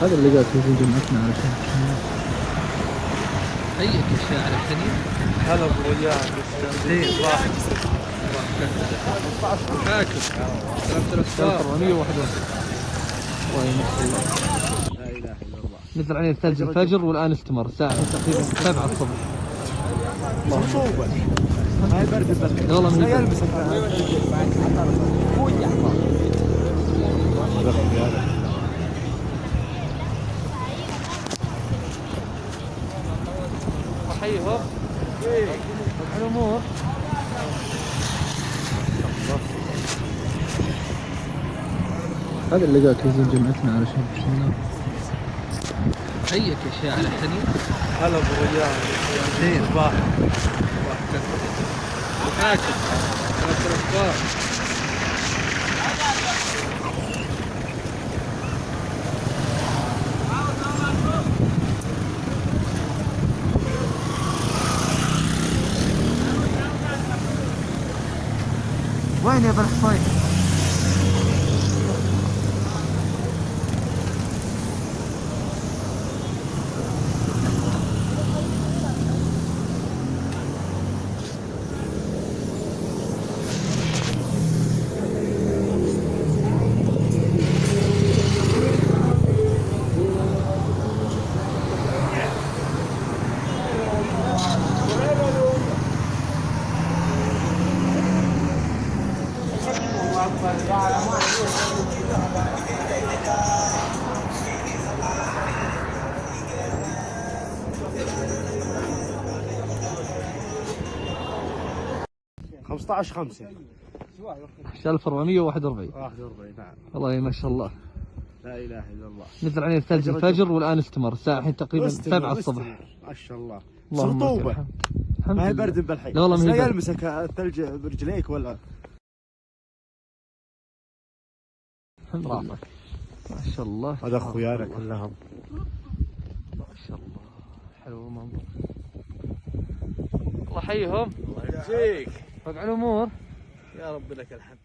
هذا اللي قاعد في جمعتنا علشان هيك يا شاعر الحنين. هلا ابو ريان. زين واحد حاكم 1401. الله يمسك. لا اله الا الله. نزل عليه ثلج الفجر والان استمر الساعه تقريبا 7 الصبح. رطوبه ما هي برد البلد والله من يلبسك حيهم الامور. هذا اللي قاعد يزين جمعتنا علشان النار. هيك يا شاعر الحنين. هلا ابو ريان. زين واحد حاكم 3000. وين يا ابو الحصين؟ خمسطعش 5 1441. 41 نعم. والله ما شاء الله. لا اله الا الله. نزل عليه ثلج الفجر والان استمر الساعه الحين تقريبا 7 الصبح. ما شاء الله. اللهم لك رطوبه الحمد. الحمد ما هي لله. برد بالحين. لا والله ما هي برد. يلمسك الثلج برجليك ولا الحمد لله. ما شاء الله. هذا اخويانا كلهم. ما شاء الله حلو المنظر. الله يحييهم. الله يجزيك. وقع الامور. يا رب لك الحمد.